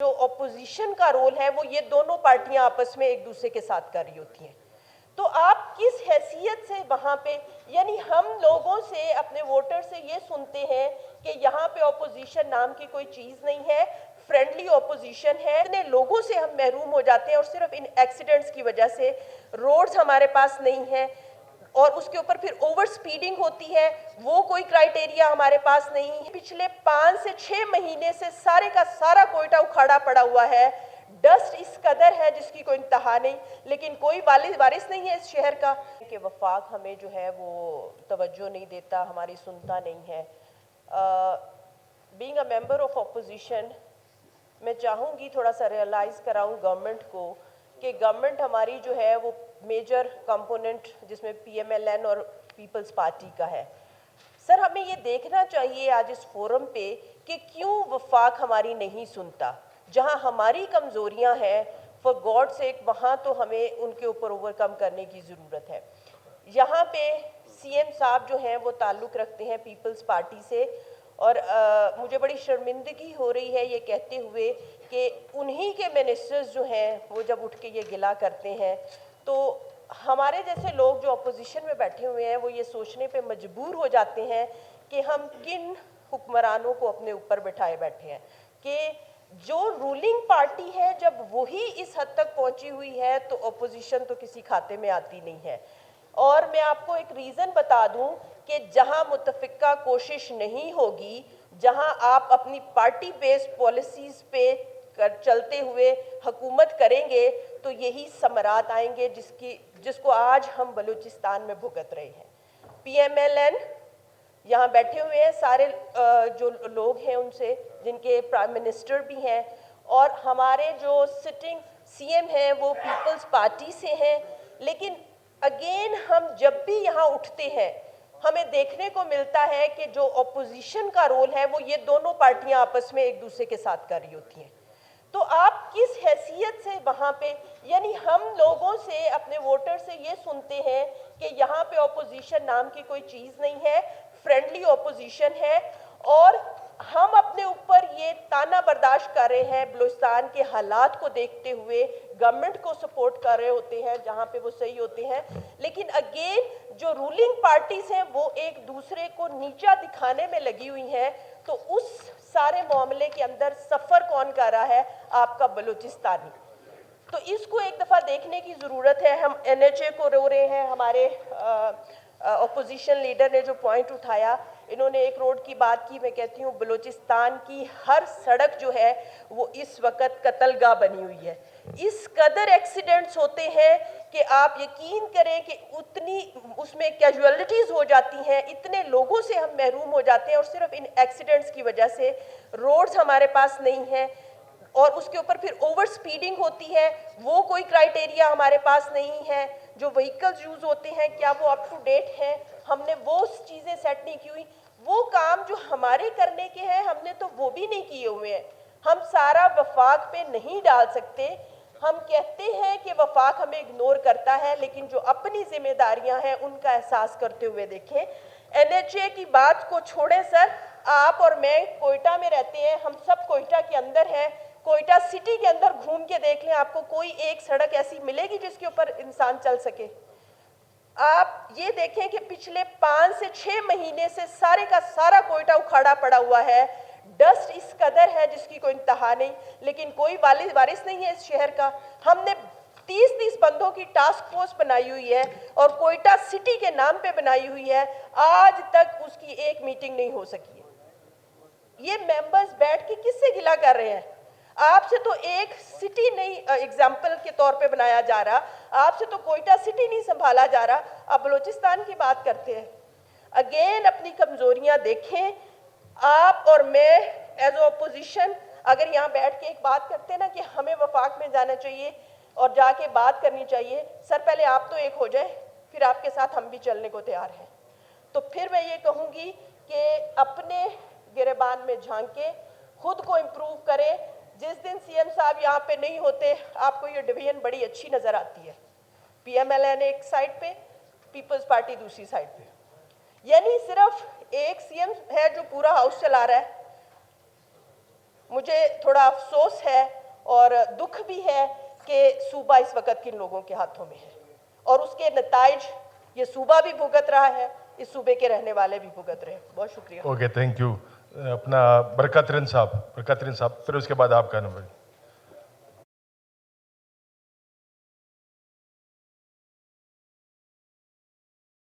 जो अपोजिशन का रोल है वो ये दोनों पार्टियां आपस में एक दूसरे के साथ कर रही होती हैं। तो आप किस हैसियत से वहाँ पे, यानी हम लोगों से, अपने वोटर से ये सुनते हैं कि यहाँ पे अपोजिशन नाम की कोई चीज़ नहीं है, फ्रेंडली अपोजिशन है। इतने लोगों से हम महरूम हो जाते हैं और सिर्फ इन एक्सीडेंट्स की वजह से रोड्स हमारे पास नहीं है और उसके ऊपर फिर ओवर स्पीडिंग होती है, वो कोई क्राइटेरिया हमारे पास नहीं है। पिछले 5 से 6 महीने से सारे का सारा कोयटा उखाड़ा पड़ा हुआ है, डस्ट इस कदर है जिसकी कोई इंतहा नहीं, लेकिन कोई वारिस नहीं है इस शहर का कि वफाक हमें जो है वो तवज्जो नहीं देता, हमारी सुनता नहीं है। Being a member of opposition, मैं चाहूँगी थोड़ा सा रियलाइज़ कराऊँ गवर्नमेंट को कि गवर्नमेंट हमारी जो है वो मेजर कंपोनेंट जिसमें PMLN और पीपल्स पार्टी का है। सर, हमें ये देखना चाहिए आज इस फोरम पे कि क्यों वफाक हमारी नहीं सुनता। जहां हमारी कमज़ोरियां हैं, फॉर गॉड सेक वहाँ तो हमें उनके ऊपर ओवरकम करने की ज़रूरत है। यहाँ पे CM साहब जो हैं वो ताल्लुक़ रखते हैं पीपल्स पार्टी से और मुझे बड़ी शर्मिंदगी हो रही है ये कहते हुए कि उन्हीं के मिनिस्टर्स जो हैं वो जब उठ के ये गिला करते हैं तो हमारे जैसे लोग जो अपोजिशन में बैठे हुए हैं वो ये सोचने पे मजबूर हो जाते हैं कि हम किन हुक्मरानों को अपने ऊपर बिठाए बैठे हैं कि जो रूलिंग पार्टी है जब वही इस हद तक पहुंची हुई है तो अपोजिशन तो किसी खाते में आती नहीं है। और मैं आपको एक रीज़न बता दूं कि जहां मुतफ़िका कोशिश नहीं होगी, जहां आप अपनी पार्टी बेस्ड पॉलिसीज़ पे चलते हुए हुकूमत करेंगे तो यही समरात आएंगे जिसको आज हम बलूचिस्तान में भुगत रहे हैं। PMLN यहाँ बैठे हुए हैं सारे जो लोग हैं उनसे, जिनके प्राइम मिनिस्टर भी हैं और हमारे जो सिटिंग CM हैं वो पीपल्स पार्टी से हैं। लेकिन अगेन हम जब भी यहाँ उठते हैं हमें देखने को मिलता है कि जो अपोजिशन का रोल है वो ये दोनों पार्टियां आपस में एक दूसरे के साथ कर रही होती हैं। तो आप किस हैसियत से वहाँ पे, यानी हम लोगों से, अपने वोटर से ये सुनते हैं कि यहाँ पे अपोजिशन नाम की कोई चीज़ नहीं है, फ्रेंडली अपोजिशन है और हम अपने ऊपर ये ताना बर्दाश्त कर रहे हैं बलूचिस्तान के हालात को देखते हुए, गवर्नमेंट को सपोर्ट कर रहे होते हैं जहाँ पे वो सही होते हैं। लेकिन अगेन जो रूलिंग पार्टीज हैं वो एक दूसरे को नीचा दिखाने में लगी हुई हैं। तो उस सारे मामले के अंदर सफ़र कौन कर रहा है? आपका बलूचिस्तानी। तो इसको एक दफ़ा देखने की ज़रूरत है। हम NHA को रो रहे हैं, हमारे अपोजिशन लीडर ने जो पॉइंट उठाया, इन्होंने एक रोड की बात की, मैं कहती हूँ बलूचिस्तान की हर सड़क जो है वो इस वक्त कत्लगाह बनी हुई है। इस कदर एक्सीडेंट्स होते हैं कि आप यकीन करें कि उतनी उसमें कैजुअलिटीज़ हो जाती हैं, इतने लोगों से हम महरूम हो जाते हैं और सिर्फ इन एक्सीडेंट्स की वजह से रोड्स हमारे पास नहीं हैं और उसके ऊपर फिर ओवर स्पीडिंग होती है, वो कोई क्राइटेरिया हमारे पास नहीं है। जो व्हीकल्स यूज़ होते हैं क्या वो अप टू डेट हैं? हमने वो चीज़ें सेट नहीं की हुई। वो काम जो हमारे करने के हैं हमने तो वो भी नहीं किए हुए हैं। हम सारा वफाक पे नहीं डाल सकते। हम कहते हैं कि वफाक हमें इग्नोर करता है, लेकिन जो अपनी जिम्मेदारियां हैं उनका एहसास करते हुए देखें। NHA की बात को छोड़ें सर, आप और मैं कोयटा में रहते हैं, हम सब कोयटा के अंदर हैं। कोयटा सिटी के अंदर घूम के देख लें, आपको कोई एक सड़क ऐसी मिलेगी जिसके ऊपर इंसान चल सके? आप ये देखें कि पिछले 5 से 6 महीने से सारे का सारा कोयटा उखाड़ा पड़ा हुआ है, डस्ट इस कदर है जिसकी कोई इंतहा नहीं, लेकिन कोई वारिस नहीं है इस शहर का। हमने 30-30 बंदों की टास्क फोर्स बनाई हुई है और कोयटा सिटी के नाम पे बनाई हुई है, आज तक उसकी एक मीटिंग नहीं हो सकी है। ये मेंबर्स बैठ के किससे गिला कर रहे हैं? आपसे तो एक सिटी नहीं एग्जाम्पल के तौर पे बनाया जा रहा, आपसे तो कोयटा सिटी नहीं संभाला जा रहा, आप बलूचिस्तान की बात करते हैं। अगेन अपनी कमजोरियां देखें। आप और मैं एज अपोजिशन अगर यहाँ बैठ के एक बात करते हैं ना कि हमें वफाक में जाना चाहिए और जाके बात करनी चाहिए, सर पहले आप तो एक हो जाए, फिर आपके साथ हम भी चलने को तैयार हैं। तो फिर मैं ये कहूँगी कि अपने गिरेबान में झांके, खुद को इम्प्रूव करें। जिस दिन CM साहब यहाँ पे नहीं होते, आपको ये डिवीजन बड़ी अच्छी नज़र आती है। PMLN एक साइड पे, पीपल्स पार्टी दूसरी साइड पे, यानी सिर्फ एक CM है जो पूरा हाउस चला रहा है। مجھے تھوڑا افسوس ہے اور دکھ بھی ہے کہ صوبہ اس وقت کن لوگوں کے ہاتھوں میں ہے اور اس کے نتائج یہ صوبہ بھی بھگت رہا ہے، اس صوبے کے رہنے والے بھی بھگت رہے ہیں. بہت شکریہ. Okay, thank you. اپنا برکت رین صاحب، پھر اس کے بعد آپ کا نمبر.